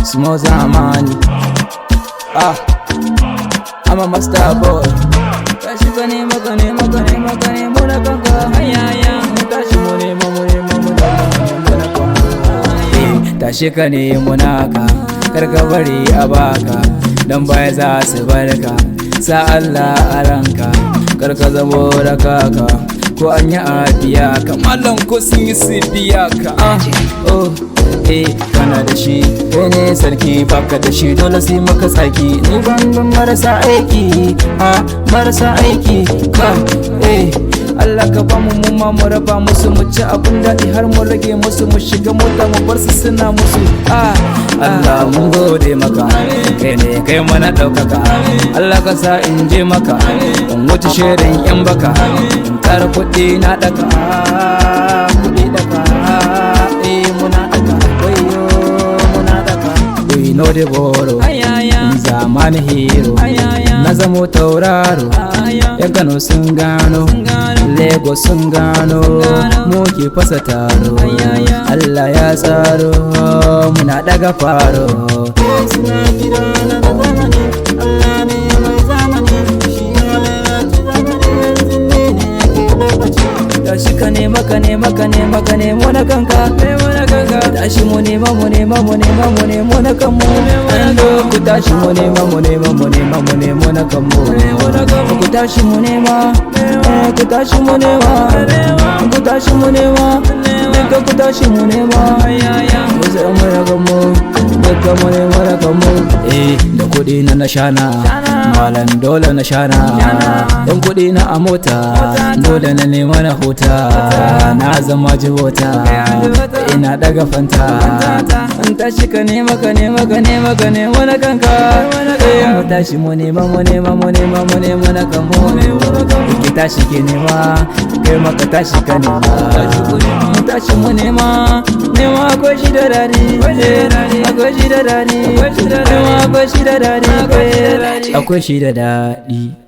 Small zamani. I'm a master boy. Tashi ka nema ka nema ka nema ka nemo na kanka. Tashi mu nema mu nema mu nema na kanka. Tashi ka nemo naka, kar ka bari a baka, dan baya za su barka. Sa Allah a ranka, kar ka zamo da kaka, ko an yi abiya ka, mallam ko sun yi su biya ka. Kana da shi, kai ne sarki, baka da shi dole sai maka tsaki. Ni ban marasa aiki, marasa aiki ka. Allah ka bamu mu ma mu raba musu, mu ci abin daɗi har mu rage musu, mu shiga mota mu bar su suna musu. Allah mun gode maka, kai ne kai mana ɗaukaka. Allah ka sa in je maka, in wuce shirin yan baka, in ƙara kuɗi na ɗaka, kuɗi ɗaka. Muna ɗaka, wayo muna ɗaka. We know the borrow, zamani hero, na zamo tauraro. Yan Kano sun gano, Lagos sun gano, mu ke fasa taro. Allah ya tsaro, muna daga faro. Suna gida na da zamani, Allah ne mai zamani, shi ya lalace zamani, yanzu ne ke lokaci. Tashi ka nema ka nema ka nema ka nemo na kanka, tashi mu nema mu nema mu nema mu nemo na kanmu. Ku tashi mu nema mu nema mu nema mu nemo na kanmu. Ku tashi mu nema, ku tashi mu nema, ku tashi mu nema, duka ku tashi mu nema. Mu zai mu na kanmu, duka mu nema na kanmu. Da kuɗi na na shana, malam dole na shana. Dan kuɗi na a mota, dole na nema na huta. Na zama jibota, ina daga fanta. In tashi ka nema ka nema ka nema ka nemo na kanka. Mu tashi mu nema mu nema mu nema mu nema na kanmu. Ki tashi ki nema, kai maka tashi ka nema. Mu tashi mu nema, nema akwai shi da daɗi, akwai shi da daɗi, nema akwai shi da daɗi, akwai shi da daɗi.